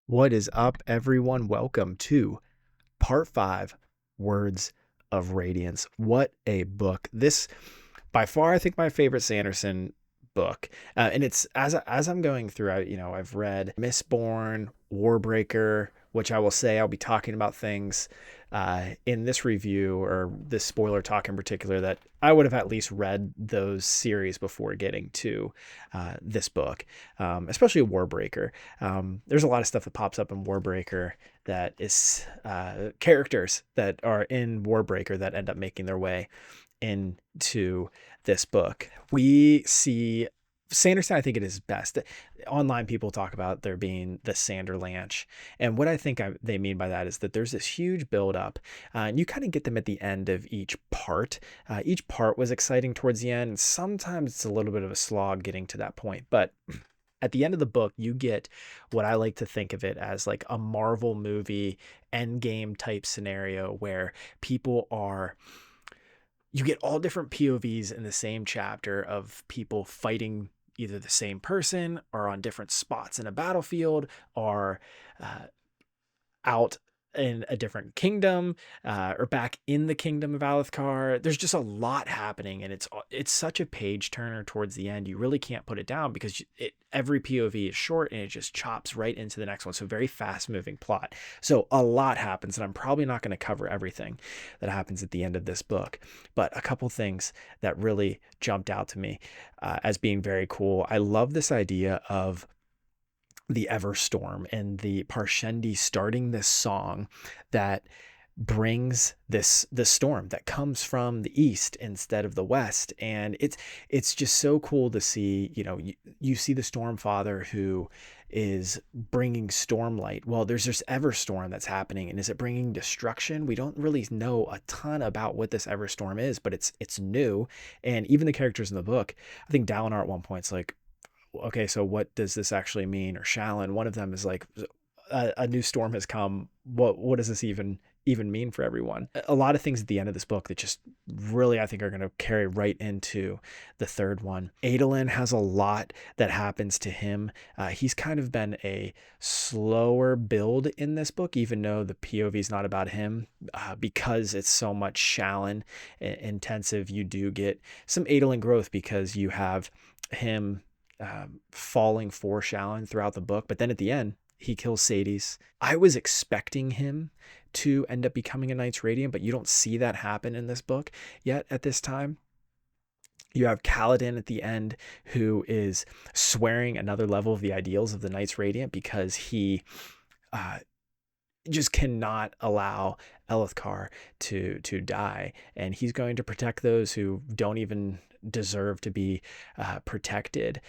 What is up, everyone? Welcome to part five, Words of Radiance. What a book. This, by far, I think my favorite Sanderson book. And it's as I'm going through, I've read Mistborn, Warbreaker, which I will say I'll be talking about things in this review or this spoiler talk in particular that I would have at least read those series before getting to this book, especially Warbreaker. There's a lot of stuff that pops up in Warbreaker that is characters that are in Warbreaker that end up making their way into this book. We see Sanderson, I think it is best. Online people talk about there being the Sanderlanche. And what I think they mean by that is that there's this huge buildup, and you kind of get them at the end of each part. Each part was exciting towards the end. And sometimes it's a little bit of a slog getting to that point. But at the end of the book, you get what I like to think of it as like a Marvel movie endgame type scenario where you get all different POVs in the same chapter of people fighting either the same person or on different spots in a battlefield or uh, out in a different kingdom or back in the kingdom of Alethkar. There's just a lot happening, and it's such a page turner towards the end. You really can't put it down because every POV is short and it just chops right into the next one. So very fast moving plot. So a lot happens, and I'm probably not going to cover everything that happens at the end of this book, but a couple things that really jumped out to me as being very cool. I love this idea of the Everstorm and the Parshendi starting this song that brings this storm that comes from the east instead of the west. And it's just so cool to see. You see the storm father who is bringing stormlight. Well, there's this Everstorm that's happening, and is it bringing destruction? We don't really know a ton about what this Everstorm is, but it's new. And even the characters in the book, I think Dalinar at one point's like, okay, so what does this actually mean? Or Shallan, one of them is like, a new storm has come. What does this even mean for everyone? A lot of things at the end of this book that just really, I think, are going to carry right into the third one. Adolin has a lot that happens to him. He's kind of been a slower build in this book, even though the POV is not about him, because it's so much Shallan intensive. You do get some Adolin growth because you have him falling for Shallan throughout the book. But then at the end, he kills Sadie's. I was expecting him to end up becoming a Knights Radiant, but you don't see that happen in this book yet at this time. You have Kaladin at the end, who is swearing another level of the ideals of the Knights Radiant because he uh, just cannot allow Elithkar to die, and he's going to protect those who don't even deserve to be protected,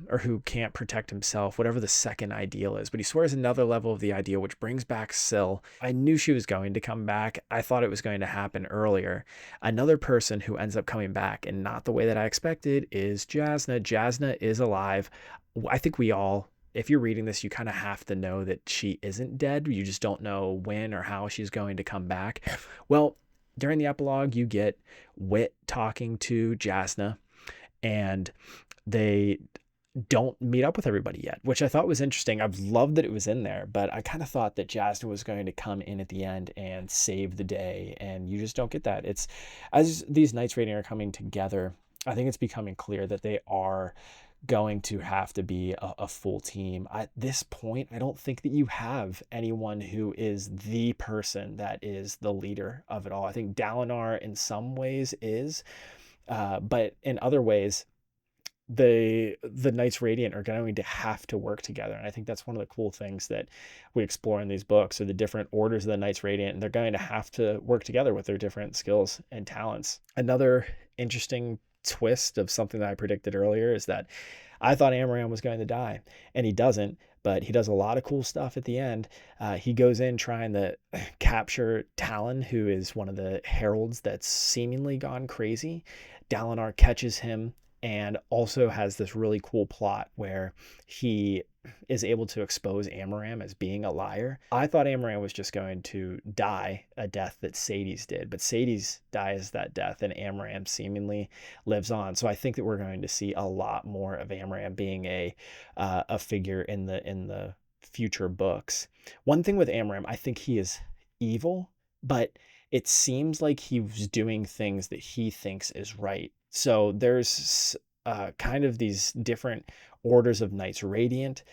or who can't protect himself, whatever the second ideal is. But he swears another level of the ideal, which brings back Syl. I knew she was going to come back. I thought it was going to happen earlier. Another person who ends up coming back, and not the way that I expected, is Jasnah. Jasnah is alive. I think we all, if you're reading this, you kind of have to know that she isn't dead. You just don't know when or how she's going to come back. Well, during the epilogue, you get Wit talking to Jasnah, and they don't meet up with everybody yet, which I thought was interesting. I've loved that it was in there, but I kind of thought that Jasnah was going to come in at the end and save the day, and you just don't get that. It's, as these Knights Radiant are coming together, I think it's becoming clear that they are going to have to be a full team. At this point, I don't think that you have anyone who is the person that is the leader of it all. I think Dalinar in some ways is, but in other ways, the Knights Radiant are going to have to work together. And I think that's one of the cool things that we explore in these books, are the different orders of the Knights Radiant, and they're going to have to work together with their different skills and talents. Another interesting twist of something that I predicted earlier is that I thought Amaram was going to die, and he doesn't, but he does a lot of cool stuff at the end. He goes in trying to capture Talon, who is one of the heralds that's seemingly gone crazy. Dalinar catches him and also has this really cool plot where he is able to expose Amaram as being a liar. I thought Amaram was just going to die a death that Sadie's did, but Sadie's dies that death and Amaram seemingly lives on. So I think that we're going to see a lot more of Amaram being a figure in the future books. One thing with Amram, I think he is evil, but it seems like he was doing things that he thinks is right. So there's kind of these different orders of Knights Radiant.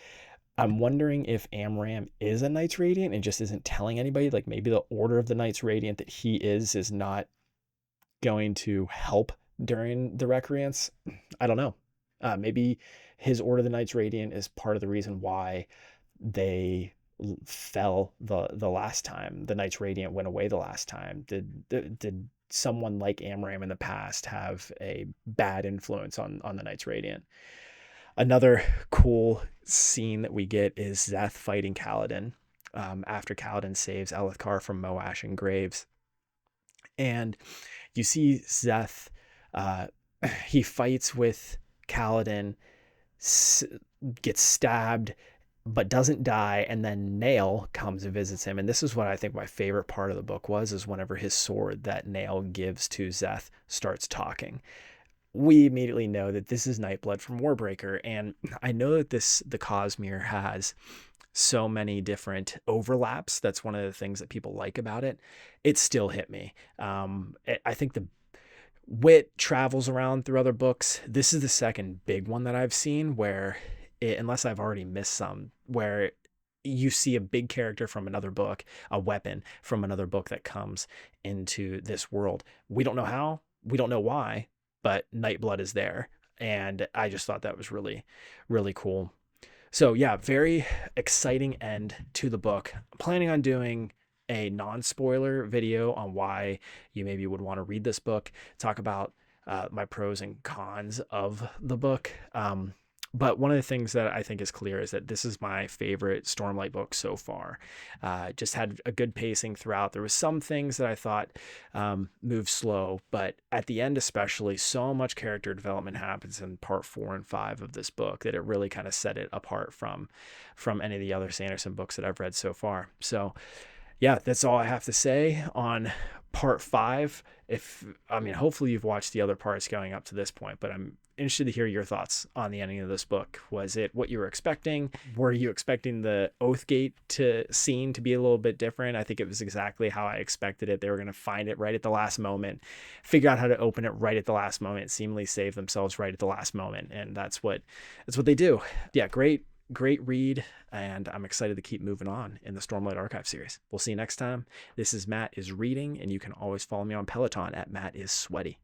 I'm wondering if Amram is a Knights Radiant and just isn't telling anybody. Like maybe the order of the Knights Radiant that he is not going to help during the recreance. I don't know. Maybe his Order of the Knights Radiant is part of the reason why they fell the last time. The Knights Radiant went away the last time. Did someone like Amram in the past have a bad influence on the Knights Radiant? Another cool scene that we get is Szeth fighting Kaladin after Kaladin saves Elithkar from Moash and Graves. And you see Szeth, he fights with Kaladin, gets stabbed, but doesn't die, and then Nail comes and visits him. And this is what I think my favorite part of the book was, is whenever his sword that Nail gives to Szeth starts talking. We immediately know that this is Nightblood from Warbreaker, and I know that the Cosmere has so many different overlaps. That's one of the things that people like about it. It still hit me. I think the wit travels around through other books. This is the second big one that I've seen where, unless I've already missed some, where you see a big character from another book, a weapon from another book that comes into this world. We don't know how, we don't know why, but Nightblood is there. And I just thought that was really, really cool. So yeah, very exciting end to the book. I'm planning on doing a non-spoiler video on why you maybe would want to read this book, talk about my pros and cons of the book. But one of the things that I think is clear is that this is my favorite Stormlight book so far. Just had a good pacing throughout. There was some things that I thought moved slow, but at the end especially, so much character development happens in part 4 and 5 of this book that it really kind of set it apart from any of the other Sanderson books that I've read so far. So yeah, that's all I have to say on part 5. Hopefully you've watched the other parts going up to this point, but I'm interested to hear your thoughts on the ending of this book. Was it what you were expecting? Were you expecting the Oathgate scene to be a little bit different? I think it was exactly how I expected it. They were going to find it right at the last moment, figure out how to open it right at the last moment, seemingly save themselves right at the last moment. And that's what they do. Yeah, great read, and I'm excited to keep moving on in the Stormlight Archive series. We'll see you next time. This is Matt is Reading, and you can always follow me on Peloton at Matt is Sweaty.